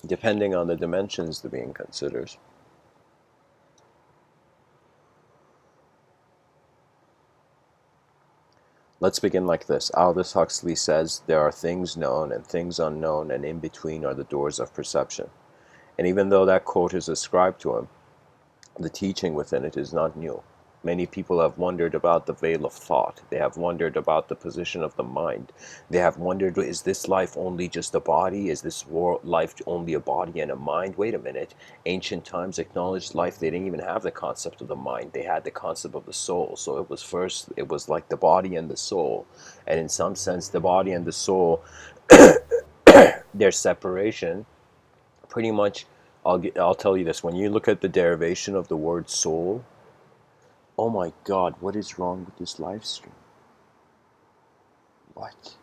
depending on the dimensions the being considers. Let's begin like this. Aldous Huxley says there are things known and things unknown, and in between are the doors of perception. And even though that quote is ascribed to him, the teaching within it is not new. Many people have wondered about the veil of thought. They have wondered about the position of the mind. They have wondered, is this life only just a body? Is this life only a body and a mind? Wait a minute. Ancient times acknowledged life. They didn't even have the concept of the mind. They had the concept of the soul. So it was like the body and the soul. And in some sense, the body and the soul, their separation, pretty much, I'll tell you this. When you look at the derivation of the word soul, oh my God, what is wrong with this live stream? What?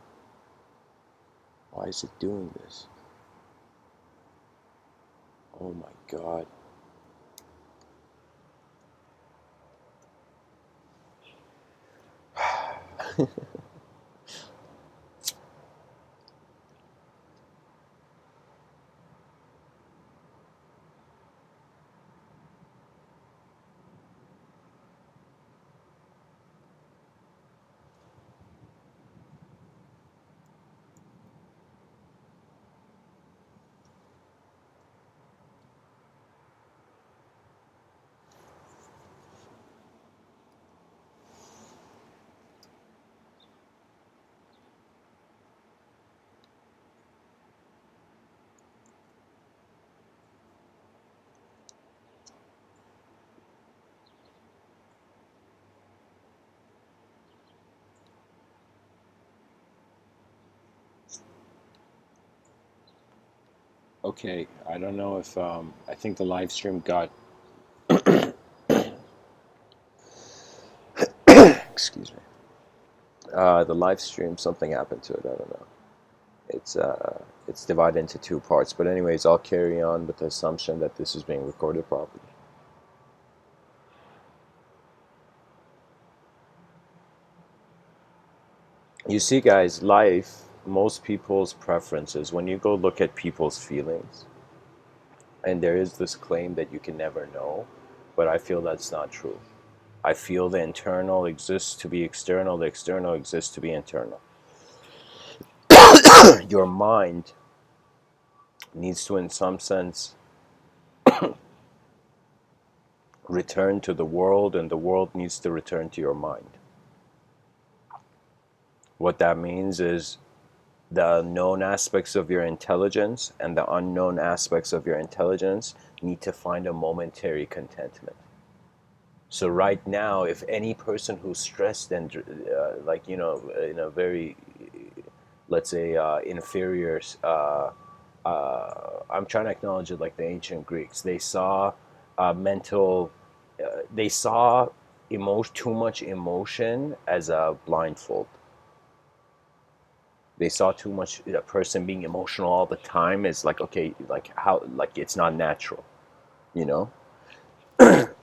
Why is it doing this? Oh my God. Okay, I don't know if I think the live stream got excuse me. The live stream, something happened to it. I don't know. It's divided into two parts. But anyways, I'll carry on with the assumption that this is being recorded properly. You see, guys, life, most people's preferences, when you go look at people's feelings, and there is this claim that you can never know, but I feel that's not true. I feel the internal exists to be external, the external exists to be internal. Your mind needs to, in some sense, return to the world, and the world needs to return to your mind. What that means is the known aspects of your intelligence and the unknown aspects of your intelligence need to find a momentary contentment. So right now, if any person who's stressed and like, you know, in a very, let's say, inferior, I'm trying to acknowledge it like the ancient Greeks, they saw mental, they saw too much emotion as a blindfold. They saw too much, a person being emotional all the time is like, okay, like how, like it's not natural, you know?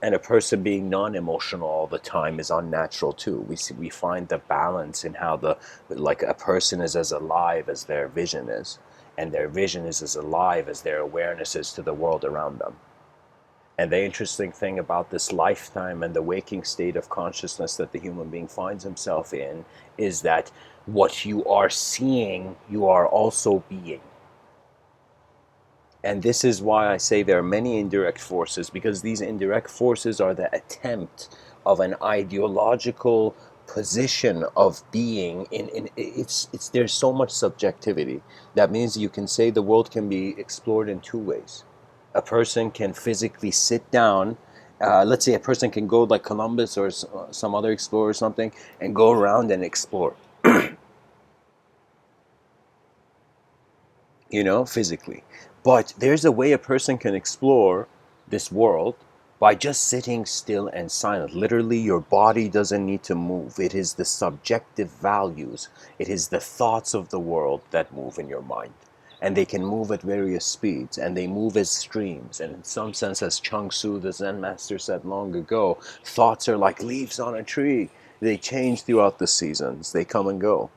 And a person being non-emotional all the time is unnatural too. We find the balance in how the, like, a person is as alive as their vision is, and their vision is as alive as their awareness is to the world around them. And the interesting thing about this lifetime and the waking state of consciousness that the human being finds himself in is that what you are seeing, you are also being. And this is why I say there are many indirect forces, because these indirect forces are the attempt of an ideological position of being it's there's so much subjectivity. That means you can say the world can be explored in two ways. A person can physically sit down, let's say a person can go like Columbus or some other explorer or something, and go around and explore, you know, physically. But there's a way a person can explore this world by just sitting still and silent. Literally, your body doesn't need to move. It is the subjective values, it is the thoughts of the world that move in your mind. And they can move at various speeds, and they move as streams. And in some sense, as Chung Tzu, the Zen master, said long ago, thoughts are like leaves on a tree. They change throughout the seasons, they come and go.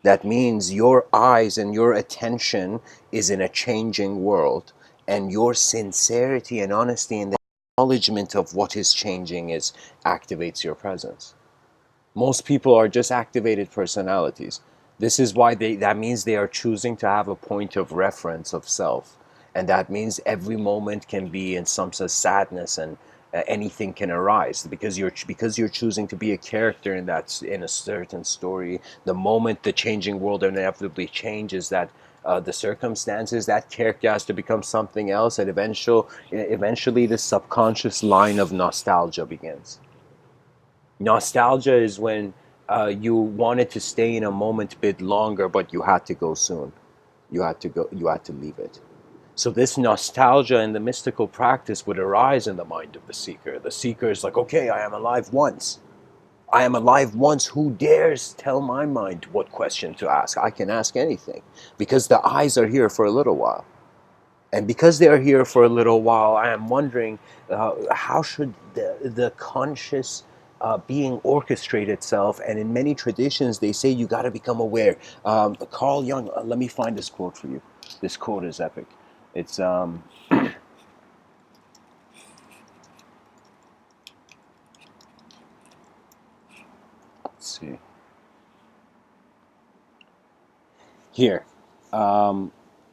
That means your eyes and your attention is in a changing world, and your sincerity and honesty in the acknowledgement of what is changing is activates your presence. Most people are just activated personalities. This is why that means they are choosing to have a point of reference of self. And that means every moment can be in some sort of sadness, and anything can arise because you're choosing to be a character in a certain story. The moment the changing world inevitably changes, that the circumstances, that character has to become something else, and eventually the subconscious line of nostalgia begins. Nostalgia is when you wanted to stay in a moment a bit longer, but you had to go soon. You had to leave it. So this nostalgia and the mystical practice would arise in the mind of the seeker. The seeker is like, okay, I am alive once. I am alive once. Who dares tell my mind what question to ask? I can ask anything because the eyes are here for a little while. And because they are here for a little while, I am wondering how should the conscious being orchestrate itself? And in many traditions, they say you got to become aware. Carl Jung, let me find this quote for you. This quote is epic. It's, let's see. Here.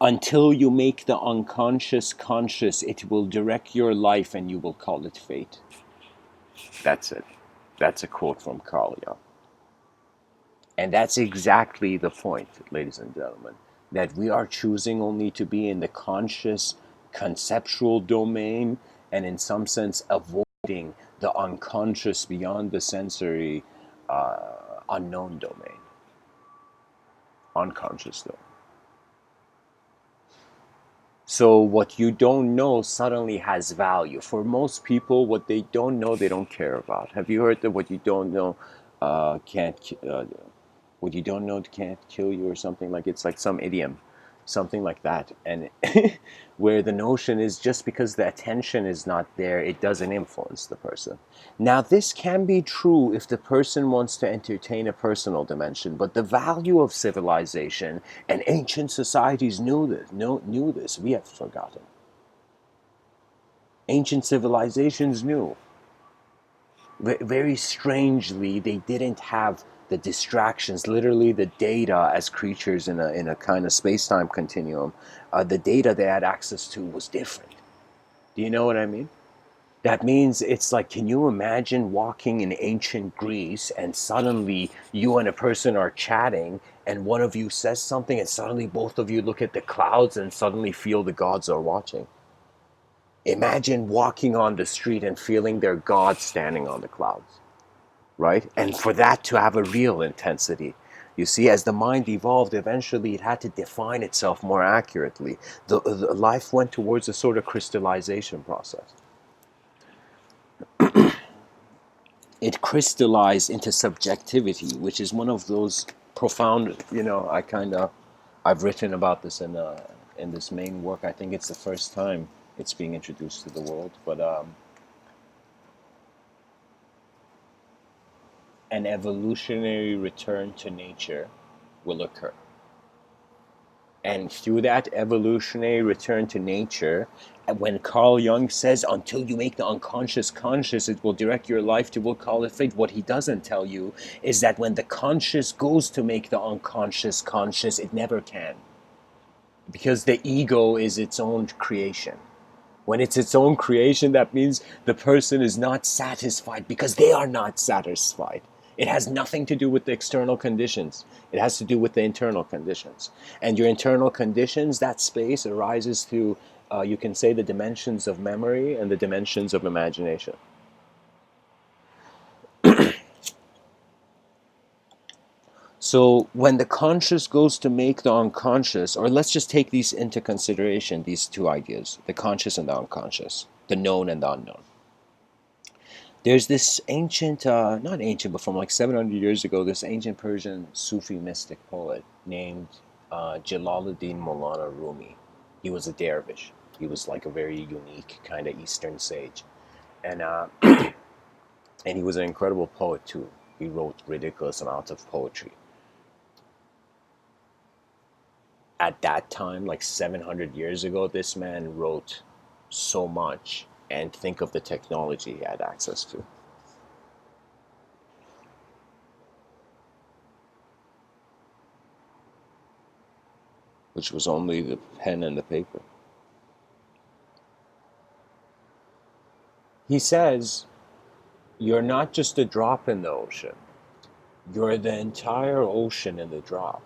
Until you make the unconscious conscious, it will direct your life and you will call it fate. That's it. That's a quote from Carl Jung. And that's exactly the point, ladies and gentlemen, that we are choosing only to be in the conscious, conceptual domain, and in some sense avoiding the unconscious, beyond the sensory, unknown domain, unconscious domain. So what you don't know suddenly has value. For most people, what they don't know, they don't care about. Have you heard that what you don't know can't what you don't know can't kill you, or something? Like, it's like some idiom, something like that. And where the notion is, just because the attention is not there, it doesn't influence the person. Now this can be true if the person wants to entertain a personal dimension, but the value of civilization, and ancient societies knew this. We have forgotten. Ancient civilizations knew. Very strangely, they didn't have the distractions, literally the data as creatures in a kind of space-time continuum. The data they had access to was different. Do you know what I mean? That means it's like, can you imagine walking in ancient Greece and suddenly you and a person are chatting and one of you says something and suddenly both of you look at the clouds and suddenly feel the gods are watching? Imagine walking on the street and feeling their God standing on the clouds, right? And for that to have a real intensity. You see, as the mind evolved, eventually it had to define itself more accurately. The life went towards a sort of crystallization process. It crystallized into subjectivity, which is one of those profound, I've written about this in this main work. I think it's the first time it's being introduced to the world, but an evolutionary return to nature will occur. And through that evolutionary return to nature, when Carl Jung says, until you make the unconscious conscious, it will direct your life to, we'll call it fate. What he doesn't tell you is that when the conscious goes to make the unconscious conscious, it never can. Because the ego is its own creation. When it's its own creation, that means the person is not satisfied because they are not satisfied. It has nothing to do with the external conditions. It has to do with the internal conditions. And your internal conditions, that space arises through, you can say, the dimensions of memory and the dimensions of imagination. So when the conscious goes to make the unconscious, or let's just take these into consideration, these two ideas, the conscious and the unconscious, the known and the unknown. There's this ancient, not ancient, but from like 700 years ago, this ancient Persian Sufi mystic poet named Jalaluddin Maulana Rumi. He was a dervish. He was like a very unique kind of Eastern sage. And, and he was an incredible poet too. He wrote ridiculous amounts of poetry. at that time, like 700 years ago, this man wrote so much, and think of the technology he had access to. Which was only the pen and the paper. He says, you're not just a drop in the ocean. You're the entire ocean in the drop.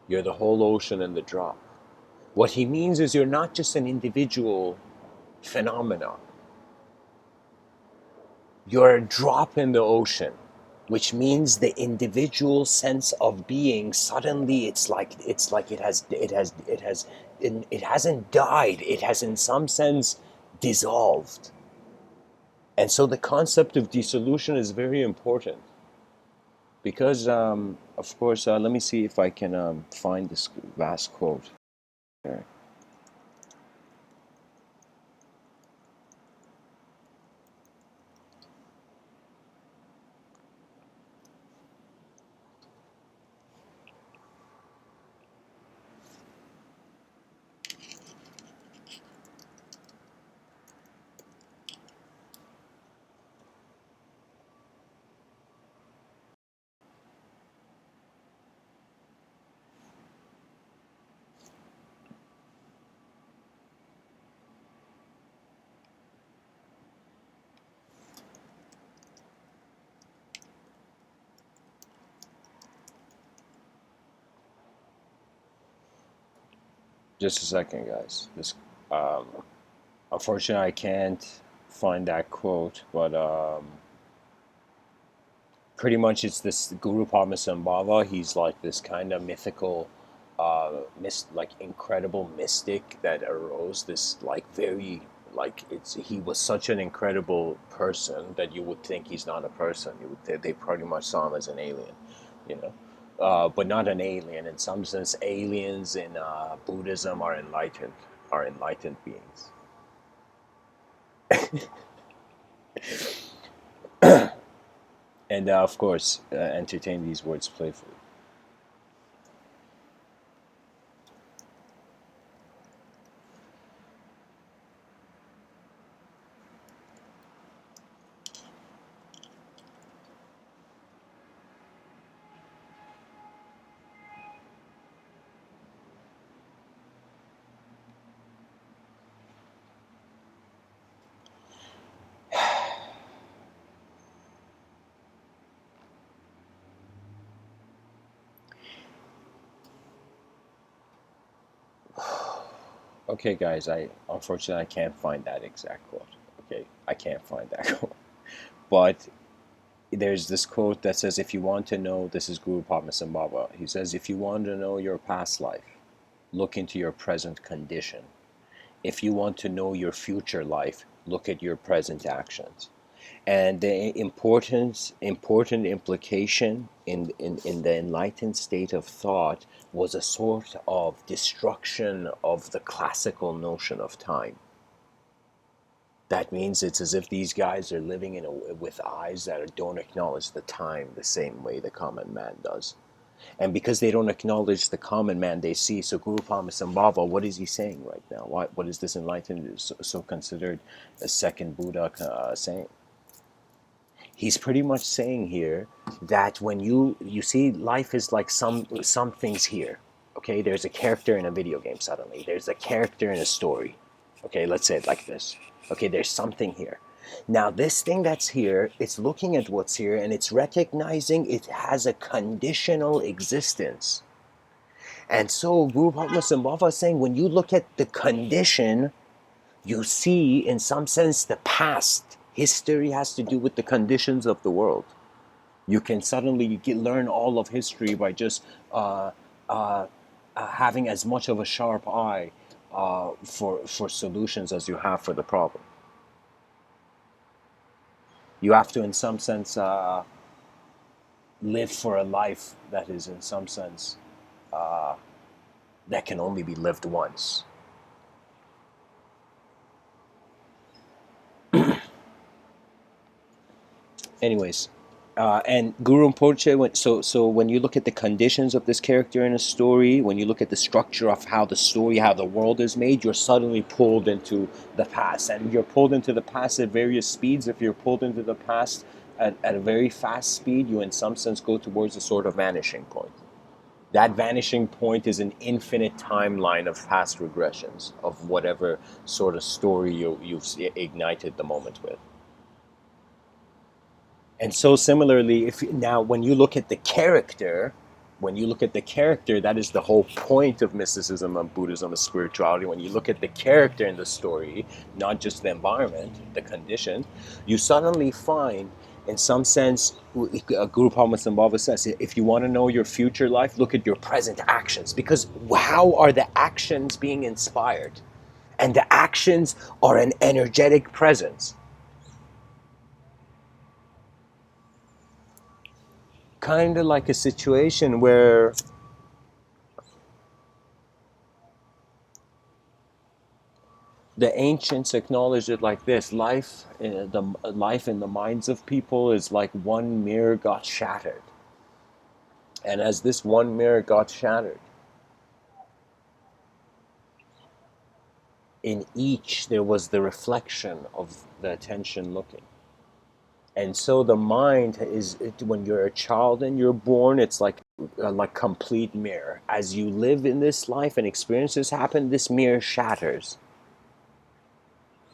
You're the whole ocean in the drop. What he means is you're not just an individual phenomenon. You're a drop in the ocean, which means the individual sense of being suddenly it hasn't died. It has in some sense dissolved. And so the concept of dissolution is very important because, of course, let me see if I can find this last quote. There. Just a second, guys. Um, Unfortunately, I can't find that quote, but pretty much it's this Guru Padmasambhava. He's like this kind of mythical, like incredible mystic that arose. This like very like he was such an incredible person that you would think he's not a person. They pretty much saw him as an alien, you know. But not an alien. In some sense, aliens in Buddhism are enlightened beings. And of course, entertain these words playfully. Okay, guys, I unfortunately I can't find that exact quote. Okay, I can't find that quote. But there's this quote that says, "If you want to know," this is Guru Padmasambhava. He says, "If you want to know your past life, look into your present condition. If you want to know your future life, look at your present actions." And the important implication in the enlightened state of thought was a sort of destruction of the classical notion of time. That means it's as if these guys are living with eyes that don't acknowledge the time the same way the common man does. And because they don't acknowledge the common man they see, so Guru Padmasambhava, what is he saying right now? What is this enlightened, so considered a second Buddha saying? He's pretty much saying here that when you see life is like some things here. Okay, there's a character in a video game suddenly. There's a character in a story. Okay, let's say it like this. Okay, there's something here. Now this thing that's here, it's looking at what's here and it's recognizing it has a conditional existence. And so Guru Padmasambhava is saying when you look at the condition, you see in some sense the past. History has to do with the conditions of the world. You can suddenly learn all of history by just having as much of a sharp eye for solutions as you have for the problem. You have to, in some sense, live for a life that is, in some sense, that can only be lived once. Anyways, And Guru Rinpoche, so when you look at the conditions of this character in a story, when you look at the structure of how the story, how the world is made, you're suddenly pulled into the past. And you're pulled into the past at various speeds. If you're pulled into the past at a very fast speed, you in some sense go towards a sort of vanishing point. That vanishing point is an infinite timeline of past regressions of whatever sort of story you've ignited the moment with. And so similarly, if now when you look at the character, when you look at the character, that is the whole point of mysticism and Buddhism and spirituality. When you look at the character in the story, not just the environment, the condition, you suddenly find, in some sense, Guru Padma says, if you want to know your future life, look at your present actions. Because how are the actions being inspired? And the actions are an energetic presence. Kind of like a situation where the ancients acknowledged it like this: life in the minds of people is like one mirror got shattered, and as this one mirror got shattered, in each there was the reflection of the attention looking. And so the mind is, when you're a child and you're born, it's like complete mirror. As you live in this life and experiences happen, this mirror shatters.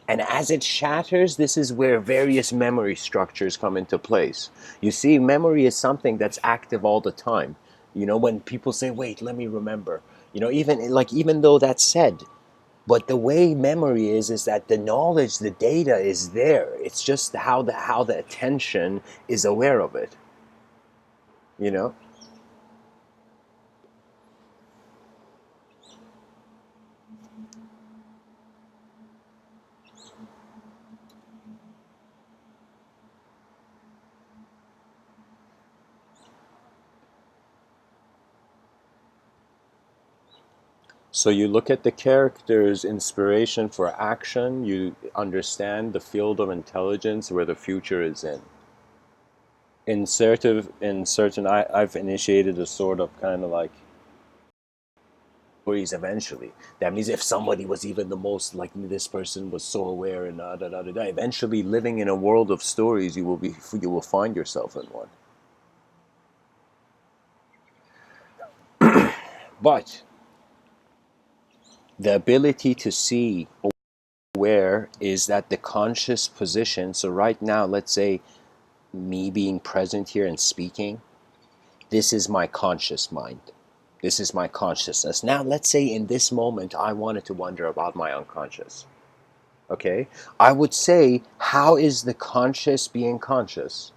And as it shatters, this is where various memory structures come into place. You see, memory is something that's active all the time. You know, when people say, wait, let me remember. You know, even though that's said, but the way memory is that the knowledge, the data is there. It's just how the attention is aware of it. You know? So you look at the character's inspiration for action, you understand the field of intelligence where the future is in. I've initiated a sort of kind of like stories eventually. That means if somebody was even the most like this person was so aware and eventually living in a world of stories, you will find yourself in one. But the ability to see where is that the conscious position. So right now, let's say me being present here and speaking, this is my conscious mind. This is my consciousness. Now, let's say in this moment, I wanted to wonder about my unconscious. Okay? I would say, how is the conscious being conscious?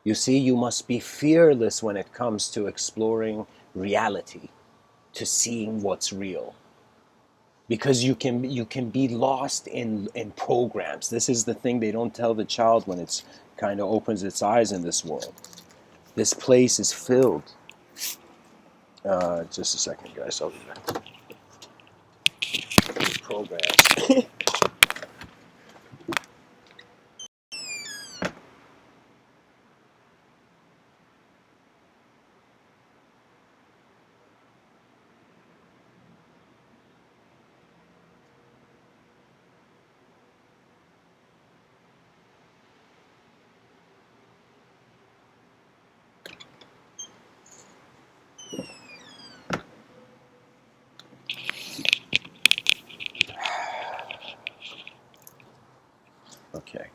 You see, you must be fearless when it comes to exploring reality, to seeing what's real. Because you can be lost in programs. This is the thing they don't tell the child when it's kind of opens its eyes in this world. This place is filled. Just a second, guys. I'll be back. Programs. Okay.